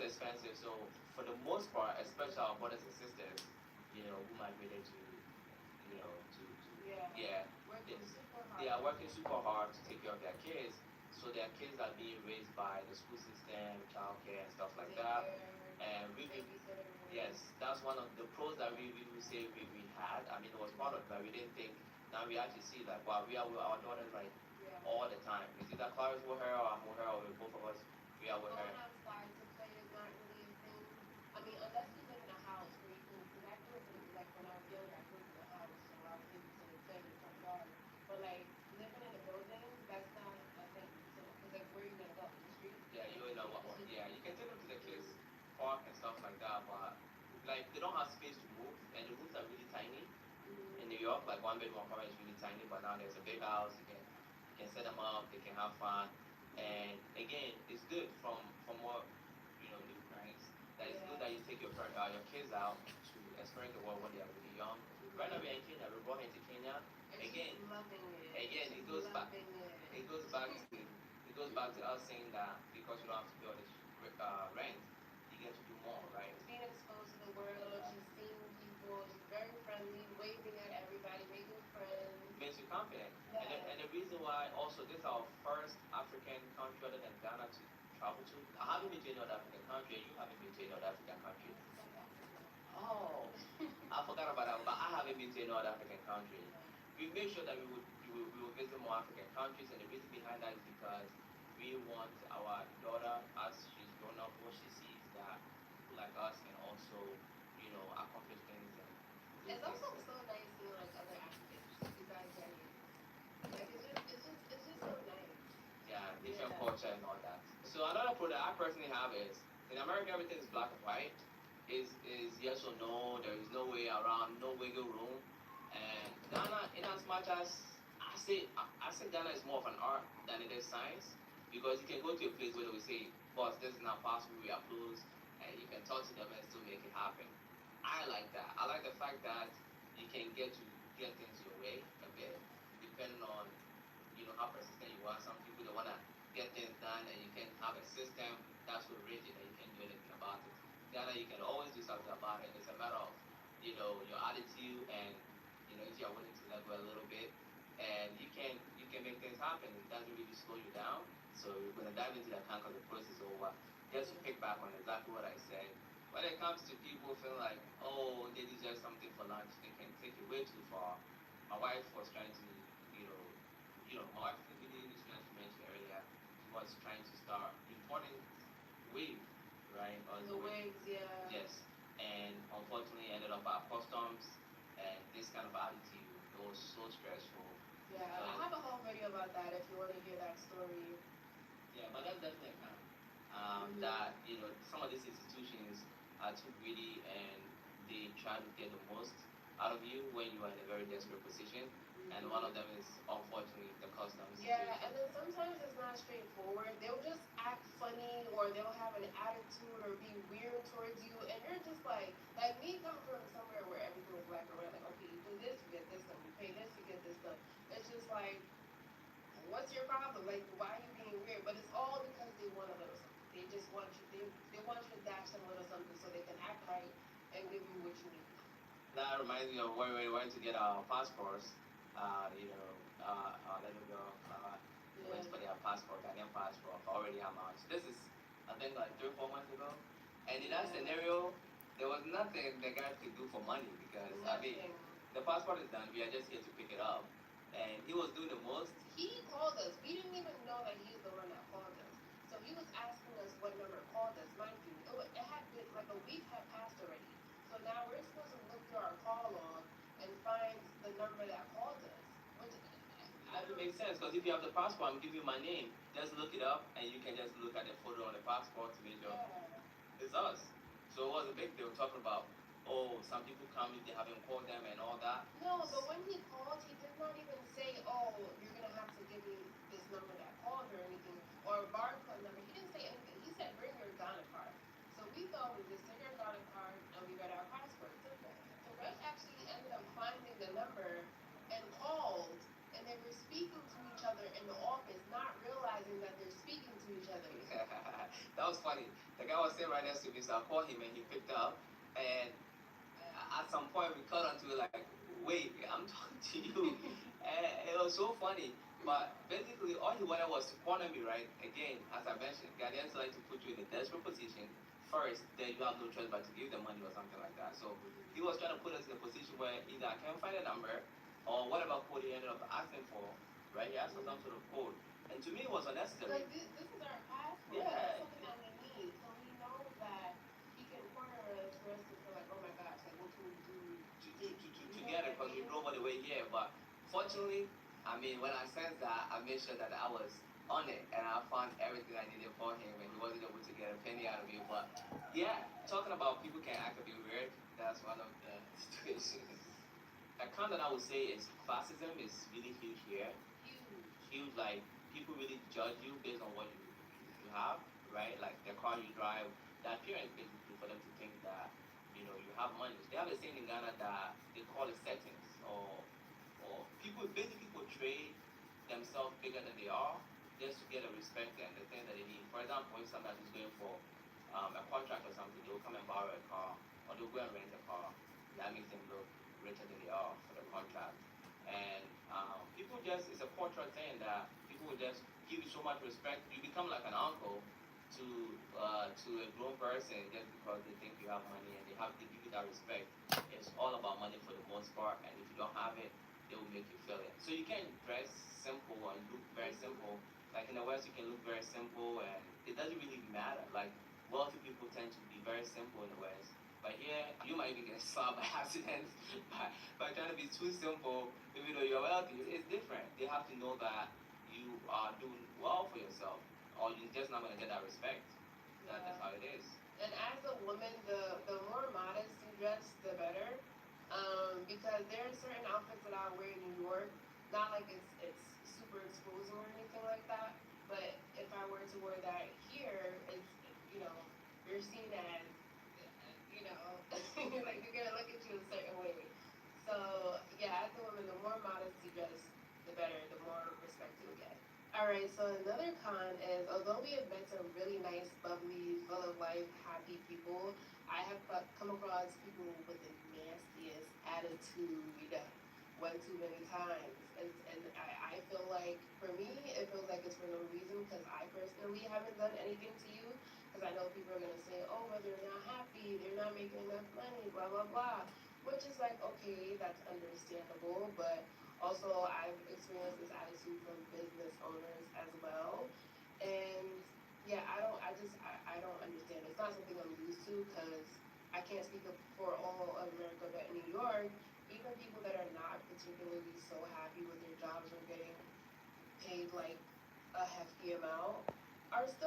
expensive. So for the most part, especially our brothers and sisters, who migrated to, Yeah. yeah, they, Working super they hard. are working super hard to take care of their kids. So their kids are being raised by the school system, childcare, and stuff like that. And yes, that's one of the pros that we would say we had. I mean, it was part of it, but we didn't think. Now we actually see that, wow, we are with our daughters like Yeah. all the time. It's either Clara's with her or I'm with her or with both of us. We are with her. Going outside to play is not really a thing. I mean, unless you live in a house where you can, because I grew up in, like when I was younger, I grew up in a house, so I was able to play in the front yard. But like living in a building, that's not a thing. So, because like where are you gonna go? The street? Yeah, yeah, you can take them to the kids park and stuff like that, but like they don't have space to move, and the rooms are really tiny. In New York, like one bedroom apartment is really tiny, but now there's a big house. You can set them up. They can have fun, and again, it's good from what new parents. That it's good that you take your kids out to experience the world when they are really young. Right now we're in Kenya. We're born into Kenya. And Again, she's loving it. again, She's it goes back. loving it. It goes back to us saying that because you don't have to pay all this rent, you get to do more, right? Being exposed to the world, she's seeing people, she's very friendly, waving at everybody, making friends. Makes you confident. Yeah. And the reason why also this is our first African country other than Ghana to travel to. I haven't been to any other African country, and you haven't been to any other African country. Oh, I forgot about that, but I haven't been to any other African country. We made sure that we will visit more African countries, and the reason behind that is because we want our daughter, as she's grown up, what she sees that people like us can also, accomplish things and do It's things. also so nice seeing like other Africans besides Ghanaians. Like it's just so nice. Yeah, different culture and all that. So another pro that I personally have is in America everything is black and white. Is yes or no. There is no way around, no wiggle room. And Ghana, in as much as I say Ghana is more of an art than it is science, because you can go to a place where they will say, "Boss, this is not possible. We are closed," and you can talk to them and still make it happen. I like that. I like the fact that you can get things your way a bit, depending on how persistent you are. Some people they wanna get things done, and you can have a system that's so rigid that you can't do anything about it. Ghana, you can always do something about it. It's a matter of your attitude, and if you're willing to let go a little bit, and you can make things happen. It doesn't really slow you down. So we're gonna dive into that kind of the process over. Just to pick back on exactly what I said. When it comes to people feeling like, oh, they deserve something for lunch, they can take it way too far. My wife was trying to, my wife in the industry, as you mentioned earlier, she was trying to start importing weave, right? The wigs, yeah. Yes, and unfortunately ended up at customs, and this kind of attitude, it was so stressful. Yeah, I have a whole video about that if you want to hear that story. Yeah, but that's definitely a kind that some of these institutions are too greedy, and they try to get the most out of you when you are in a very desperate position. And one of them is unfortunately the customs Yeah, situation. and then sometimes it's not straightforward. They'll just act funny, or they'll have an attitude or be weird towards you, and you're just like me coming from somewhere where everything is black and white. Like, okay, you do this, you get this done. You pay this, you get this done. It's just like, what's your problem? Like, why are you being weird? But it's all because they want a little something. They just want you. They want you to dash them a little something so they can act right and give you what you need. That reminds me of when we went to get our passports. Our little girl went for their passport, Ghanaian passport, already announced. This is, I think, like 3 or 4 months ago. And in that scenario, there was nothing the guys could do for money because, I mean, the passport is done. We are just here to pick it up. And he was doing the most. He called us. We didn't even know that he's the one that called us. So he was asking us what number called us. Mind you, it had been like a week had passed already. So now we're supposed to look through our call log and find the number that called us. Which That would make sense because if you have the passport, I'm giving you my name. Just look it up, and you can just look at the photo on the passport to make sure it's us. So it was a big deal talking about, oh, some people come if they haven't called them and all that. No, but when he called, he did not even say, oh, you're going to have to give me this number that called or anything, or a barcode number. He didn't say anything. He said, bring your Ghana card. So we thought we just took our Ghana card and we got our passport. So Rush actually ended up finding the number and called, and they were speaking to each other in the office, not realizing that they're speaking to each other. That was funny. The guy was sitting right next to me, so I called him and he picked up. And at some point we cut onto it like, wait, I'm talking to you. And it was so funny. But basically, all he wanted was to corner me, right? Again, as I mentioned, Ghanaians like to put you in a desperate position. First, then you have no choice but to give them money or something like that. So he was trying to put us in a position where either I can't find a number or whatever code he ended up asking for, right? He asked for some sort of code. And to me, it was unnecessary. Like this is our passport. Yeah. This is something that we need. So he knows that he can corner us for us to feel like, oh my gosh, like what can we do To get it because we drove all the way here. But fortunately, I mean, when I sensed that, I made sure that I was on it and I found everything I needed for him and he wasn't able to get a penny out of me. But yeah, talking about people can act a bit weird, that's one of the situations. A con that I would say is classism is really huge here. Huge. Huge, like people really judge you based on what you have, right? Like the car you drive, the appearance basically for them to think that you have money. They have a saying in Ghana that they call it settings, or people basically portray themselves bigger than they are just to get a respect and the thing that they need. For example, if somebody's going for a contract or something, they'll come and borrow a car or they'll go and rent a car. That makes them look richer than they are for the contract. And people just, it's a cultural thing that people will just give you so much respect. You become like an uncle to a grown person just because they think you have money and they give you that respect. It's all about money for the most part, and if you don't have it, they will make you feel it. So you can dress simple and look very simple. Like in the West, you can look very simple, and it doesn't really matter. Like wealthy people tend to be very simple in the West. But here, you might even get slapped by accident by trying to be too simple, even though you're wealthy. It's different. They have to know that you are doing well for yourself, or you're just not gonna get that respect. That's how it is. And as a woman, the more modest you dress, the better. Because there are certain outfits that I wear in New York, not like it's super exposing or anything like that. But if I were to wear that here, it's you know you're seen as like they're gonna look at you a certain way. So yeah, as a woman, the more modest you dress, the better. The more respect you'll get. Alright, so another con is although we have met some really nice, bubbly, full of life, happy people, I have come across people with the nastiest attitude one too many times. And I feel like, for me, it feels like it's for no reason because I personally haven't done anything to you. Because I know people are going to say, oh, well, they're not happy, they're not making enough money, blah, blah, blah. Which is like, okay, that's understandable, but also, I've experienced this attitude from business owners as well, and yeah, I don't understand. It's not something I'm used to because I can't speak up for all of America, but in New York, even people that are not particularly so happy with their jobs or getting paid like a hefty amount are still